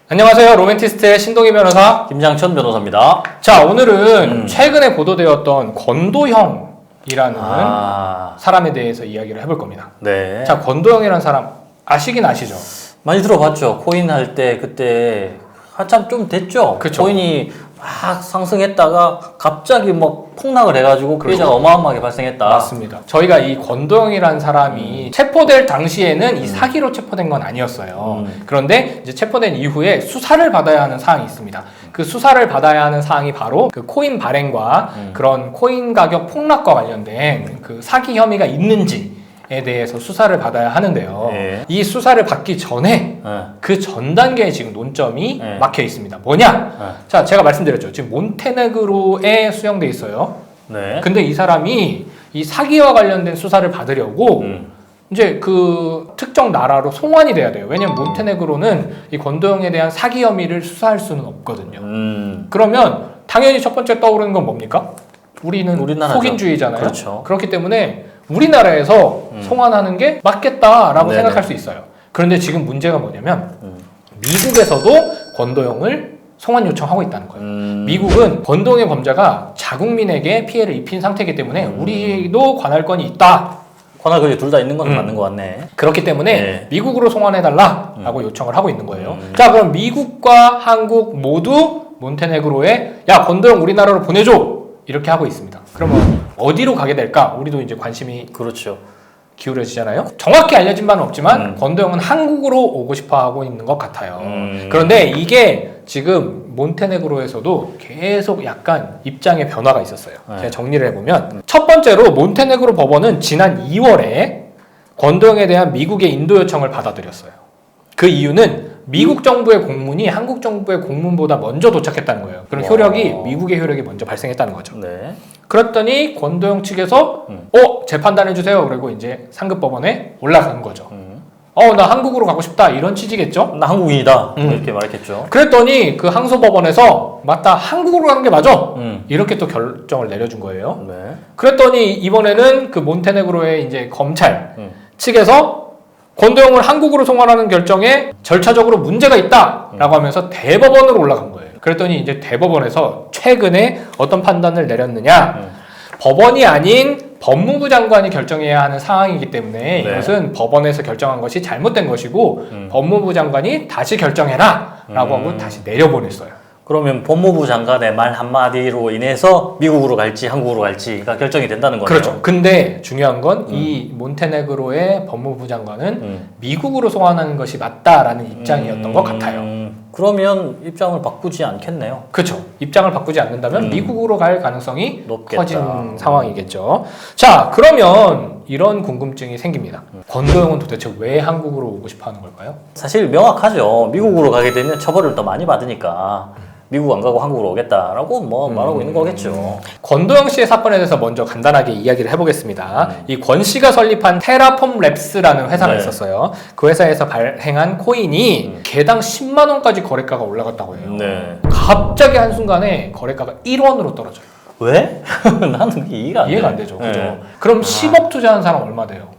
안녕하세요. 로맨티스트의 신동희 변호사 김장천 변호사입니다. 자, 오늘은 최근에 보도되었던 권도형이라는 사람에 대해서 이야기를 해볼 겁니다. 네. 자, 권도형이라는 사람 아시긴 아시죠? 많이 들어봤죠. 코인 할 때 그때 한참 좀 됐죠. 그쵸. 코인이 막 상승했다가 갑자기 막 폭락을 해가지고 피해자가 어마어마하게 발생했다. 맞습니다. 저희가 이 권도형이라는 사람이 체포될 당시에는 이 사기로 체포된 건 아니었어요. 그런데 이제 체포된 이후에 수사를 받아야 하는 사항이 있습니다. 그 수사를 받아야 하는 사항이 바로 그 코인 발행과 그런 코인 가격 폭락과 관련된 그 사기 혐의가 있는지에 대해서 수사를 받아야 하는데요. 네. 이 수사를 받기 전에 그 전 단계에 지금 논점이 막혀 있습니다. 뭐냐? 자, 제가 말씀드렸죠. 지금 몬테네그로에 수용돼 있어요. 네. 근데 이 사람이 이 사기와 관련된 수사를 받으려고 이제 그 특정 나라로 송환이 돼야 돼요. 왜냐면 몬테네그로는 이 권도형에 대한 사기 혐의를 수사할 수는 없거든요. 그러면 당연히 첫 번째 떠오르는 건 뭡니까? 우리는 우리나라죠. 속인주의잖아요. 그렇죠. 그렇기 때문에 우리나라에서 송환하는 게 맞겠다라고 네네. 생각할 수 있어요. 그런데 지금 문제가 뭐냐면 미국에서도 권도형을 송환 요청하고 있다는 거예요. 미국은 권도형의 범죄가 자국민에게 피해를 입힌 상태이기 때문에 우리도 관할권이 있다. 권한 거리 둘 다 있는 건 맞는 것 같네. 그렇기 때문에 네. 미국으로 송환해달라라고 요청을 하고 있는 거예요. 자, 그럼 미국과 한국 모두 몬테네그로에 야, 권도형 우리나라로 보내줘! 이렇게 하고 있습니다. 그러면 어디로 가게 될까? 우리도 이제 관심이 그렇죠. 기울여지잖아요. 정확히 알려진 바는 없지만 권도형은 한국으로 오고 싶어 하고 있는 것 같아요. 그런데 이게 지금 몬테네그로에서도 계속 약간 입장의 변화가 있었어요. 제가 정리를 해보면 첫 번째로 몬테네그로 법원은 지난 2월에 권도형에 대한 미국의 인도 요청을 받아들였어요. 그 이유는 미국 정부의 공문이 한국 정부의 공문보다 먼저 도착했다는 거예요. 그럼 효력이 미국의 효력이 먼저 발생했다는 거죠. 네. 그랬더니 권도형 측에서 재판단해주세요. 그리고 이제 상급법원에 올라간 거죠. 나 한국으로 가고 싶다 이런 취지겠죠. 나 한국인이다. 이렇게 말했겠죠. 그랬더니 그 항소법원에서 맞다, 한국으로 가는 게 맞아, 이렇게 또 결정을 내려준 거예요. 네. 그랬더니 이번에는 그 몬테네그로의 이제 검찰 측에서 권도형을 한국으로 송환하는 결정에 절차적으로 문제가 있다라고 하면서 대법원으로 올라간 거예요. 그랬더니 이제 대법원에서 최근에 어떤 판단을 내렸느냐? 법원이 아닌 법무부 장관이 결정해야 하는 사항이기 때문에 이것은 법원에서 결정한 것이 잘못된 것이고 법무부 장관이 다시 결정해라라고 하고 다시 내려보냈어요. 그러면 법무부 장관의 말 한마디로 인해서 미국으로 갈지 한국으로 갈지가 결정이 된다는 거네요. 그렇죠. 근데 중요한 건 이 몬테네그로의 법무부 장관은 미국으로 송환하는 것이 맞다라는 입장이었던 것 같아요. 그러면 입장을 바꾸지 않겠네요. 그렇죠. 입장을 바꾸지 않는다면 미국으로 갈 가능성이 높겠다. 커진 상황이겠죠. 자, 그러면 이런 궁금증이 생깁니다. 권도형은 도대체 왜 한국으로 오고 싶어 하는 걸까요? 사실 명확하죠. 미국으로 가게 되면 처벌을 더 많이 받으니까 미국 안 가고 한국으로 오겠다라고 말하고 있는 거겠죠. 권도형 씨의 사건에 대해서 먼저 간단하게 이야기를 해보겠습니다. 이 권 씨가 설립한 테라폼 랩스라는 회사가 있었어요. 그 회사에서 발행한 코인이 개당 10만 원까지 거래가가 올라갔다고 해요. 네. 갑자기 한순간에 거래가가 1원으로 떨어져요. 왜? 나는 그게 이해가 안 되죠. 네. 그죠? 그럼 10억 투자한 사람 얼마 돼요?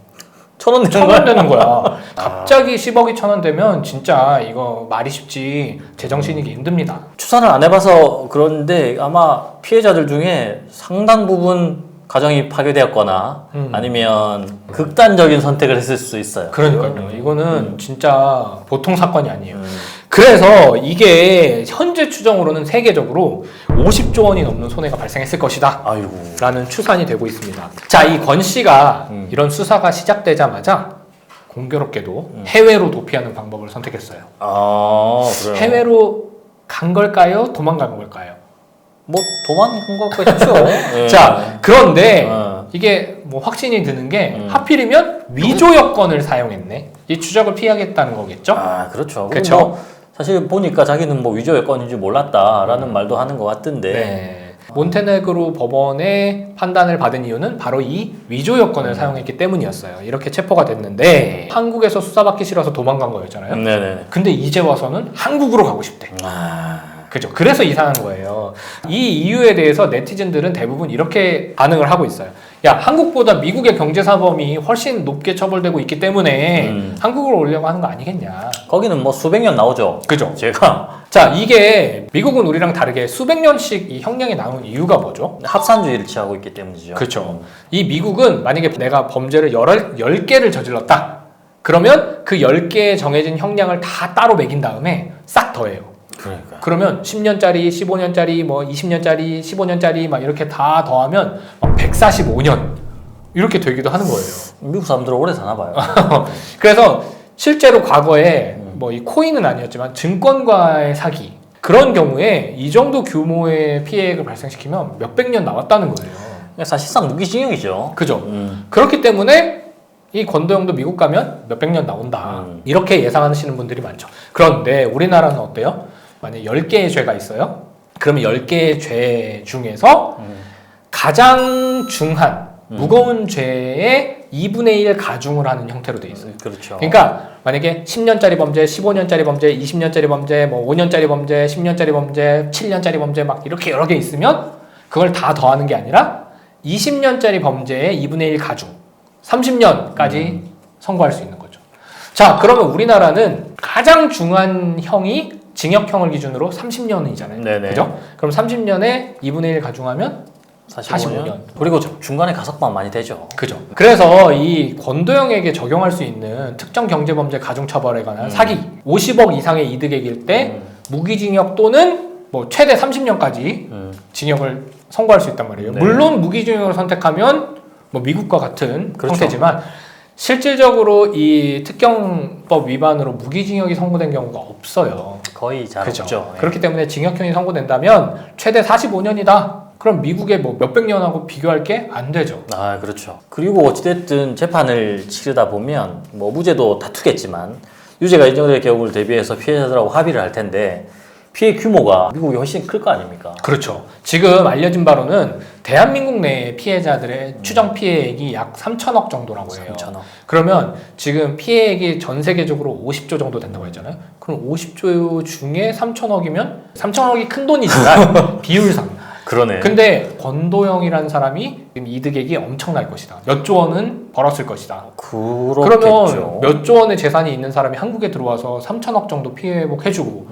1,000원 되는 1,000원 되는 거야. 갑자기 10억이 1,000원 되면 진짜 이거 말이 쉽지 제정신이기 힘듭니다. 추산을 안 해봐서 그런데 아마 피해자들 중에 상당 부분 가정이 파괴되었거나 아니면 극단적인 선택을 했을 수 있어요. 그러니까요. 이거는 진짜 보통 사건이 아니에요. 그래서 이게 현재 추정으로는 세계적으로 50조 원이 넘는 손해가 발생했을 것이다. 아이고. 라는 추산이 되고 있습니다. 자, 이 권 씨가 이런 수사가 시작되자마자 공교롭게도 해외로 도피하는 방법을 선택했어요. 그래요? 해외로 간 걸까요? 도망간 걸까요? 뭐 도망간 거겠죠. 네. 자, 그런데 이게 뭐 확신이 드는 게 하필이면 위조 여권을 사용했네. 이 추적을 피하겠다는 거겠죠? 그렇죠. 그렇죠. 뭐 사실 보니까 자기는 뭐 위조 여권인지 몰랐다라는 말도 하는 것 같던데. 네. 몬테네그로 법원의 판단을 받은 이유는 바로 이 위조 여권을 사용했기 때문이었어요. 이렇게 체포가 됐는데 한국에서 수사받기 싫어서 도망간 거였잖아요. 네네. 근데 이제 와서는 한국으로 가고 싶대. 그죠. 그래서 이상한 거예요. 이 이유에 대해서 네티즌들은 대부분 이렇게 반응을 하고 있어요. 야, 한국보다 미국의 경제사범이 훨씬 높게 처벌되고 있기 때문에 한국으로 오려고 하는 거 아니겠냐. 거기는 뭐 수백 년 나오죠. 그죠? 제가 자, 이게 미국은 우리랑 다르게 수백 년씩 이 형량이 나온 이유가 뭐죠? 합산주의를 취하고 있기 때문이죠. 그렇죠. 이 미국은 만약에 내가 범죄를 10개를 저질렀다. 그러면 그 10개의 정해진 형량을 다 따로 매긴 다음에 싹 더해요. 그러니까. 그러면 10년짜리, 15년짜리, 뭐 20년짜리, 15년짜리 막 이렇게 다 더하면 막 145년 이렇게 되기도 하는 거예요. 미국 사람들은 오래 사나 봐요. 그래서 실제로 과거에 뭐 이 코인은 아니었지만 증권과의 사기 그런 경우에 이 정도 규모의 피해액을 발생시키면 몇백 년 나왔다는 거예요. 그러니까 사실상 무기징역이죠. 그죠? 그렇기 때문에 이 권도형도 미국 가면 몇백 년 나온다. 이렇게 예상하시는 분들이 많죠. 그런데 우리나라는 어때요? 만약에 10개의 죄가 있어요. 그러면 10개의 죄 중에서 가장 중한 무거운 죄의 2분의 1 가중을 하는 형태로 돼 있어요. 그렇죠. 그러니까 만약에 10년짜리 범죄, 15년짜리 범죄, 20년짜리 범죄, 뭐 5년짜리 범죄, 10년짜리 범죄, 7년짜리 범죄 막 이렇게 여러 개 있으면 그걸 다 더하는 게 아니라 20년짜리 범죄의 2분의 1 가중 30년까지 선고할 수 있는 거죠. 자, 그러면 우리나라는 가장 중한 형이 징역형을 기준으로 30년이잖아요. 네네. 그죠? 그럼 30년에 2분의 1 가중하면 45년. 그리고 중간에 가석방 많이 되죠. 그죠. 그래서 이 권도형에게 적용할 수 있는 특정 경제범죄 가중처벌에 관한 사기 50억 이상의 이득액일 때 무기징역 또는 뭐 최대 30년까지 징역을 선고할 수 있단 말이에요. 네. 물론 무기징역을 선택하면 뭐 미국과 같은 그렇죠. 형태지만 실질적으로 이 특경법 위반으로 무기징역이 선고된 경우가 없어요. 거의 잘 그죠. 없죠. 예. 그렇기 때문에 징역형이 선고된다면 최대 45년이다. 그럼 미국의 뭐 몇백 년하고 비교할 게 안 되죠. 아, 그렇죠. 그리고 어찌됐든 재판을 치르다 보면 뭐 무죄도 다투겠지만 유죄가 인정될 경우를 대비해서 피해자들하고 합의를 할 텐데 피해 규모가 미국이 훨씬 클 거 아닙니까? 그렇죠. 지금 알려진 바로는 대한민국 내 피해자들의 추정 피해액이 약 3천억 정도라고 해요. 3천억. 그러면 지금 피해액이 전 세계적으로 50조 정도 된다고 했잖아요. 그럼 50조 중에 3천억이면 3천억이 큰 돈이지만 비율상. 그러네. 근데 권도형이라는 사람이 지금 이득액이 엄청날 것이다. 몇 조 원은 벌었을 것이다. 그렇겠죠. 그러면 몇 조 원의 재산이 있는 사람이 한국에 들어와서 3천억 정도 피해 회복해주고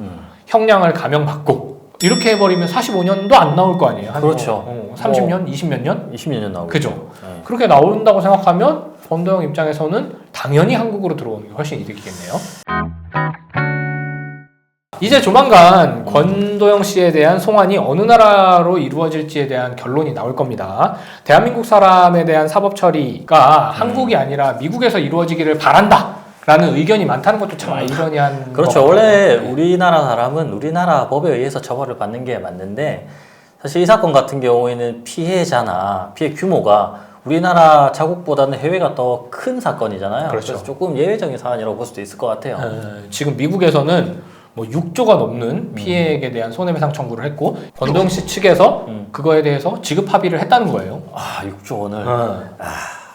형량을 감형받고 이렇게 해버리면 45년도 안 나올 거 아니에요. 한 그렇죠. 30년, 20몇 년? 20몇 년 나오고. 그죠. 네. 그렇게 나온다고 생각하면 권도형 입장에서는 당연히 한국으로 들어오는 게 훨씬 이득이겠네요. 이제 조만간 권도형 씨에 대한 송환이 어느 나라로 이루어질지에 대한 결론이 나올 겁니다. 대한민국 사람에 대한 사법 처리가 한국이 아니라 미국에서 이루어지기를 바란다. 라는 의견이 많다는 것도 참 아이러니한 그렇죠. 것 같아요. 원래 우리나라 사람은 우리나라 법에 의해서 처벌을 받는 게 맞는데 사실 이 사건 같은 경우에는 피해자나 피해 규모가 우리나라 자국보다는 해외가 더 큰 사건이잖아요. 그렇죠. 그래서 조금 예외적인 사안이라고 볼 수도 있을 것 같아요. 지금 미국에서는 뭐 6조가 넘는 피해액에 대한 손해배상 청구를 했고 권도형 씨 측에서 그거에 대해서 지급 합의를 했다는 거예요. 아, 6조 원을.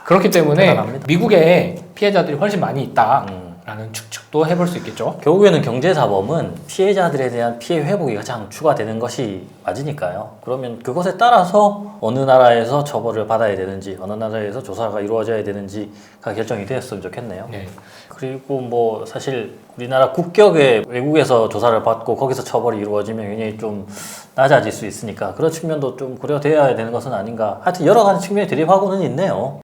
그렇기 때문에 대단합니다. 미국에 피해자들이 훨씬 많이 있다라는 추측도 해볼 수 있겠죠. 결국에는 경제사범은 피해자들에 대한 피해 회복이 가장 추가되는 것이 맞으니까요. 그러면 그것에 따라서 어느 나라에서 처벌을 받아야 되는지 어느 나라에서 조사가 이루어져야 되는지가 결정이 되었으면 좋겠네요. 네. 그리고 뭐 사실 우리나라 국격에 외국에서 조사를 받고 거기서 처벌이 이루어지면 굉장히 좀 낮아질 수 있으니까 그런 측면도 좀 고려되어야 되는 것은 아닌가. 하여튼 여러 가지 측면이 대립하고는 있네요.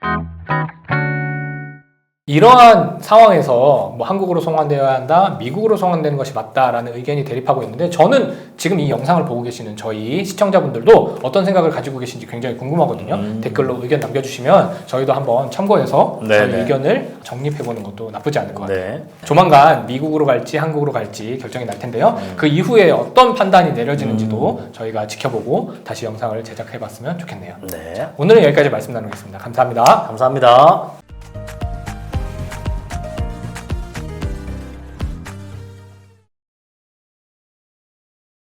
이러한 상황에서 뭐 한국으로 송환되어야 한다, 미국으로 송환되는 것이 맞다라는 의견이 대립하고 있는데 저는 지금 이 영상을 보고 계시는 저희 시청자분들도 어떤 생각을 가지고 계신지 굉장히 궁금하거든요. 댓글로 의견 남겨주시면 저희도 한번 참고해서 저희 의견을 정립해보는 것도 나쁘지 않을 것 같아요. 네. 조만간 미국으로 갈지 한국으로 갈지 결정이 날 텐데요. 그 이후에 어떤 판단이 내려지는지도 저희가 지켜보고 다시 영상을 제작해봤으면 좋겠네요. 네. 오늘은 여기까지 말씀 나누겠습니다. 감사합니다. 감사합니다.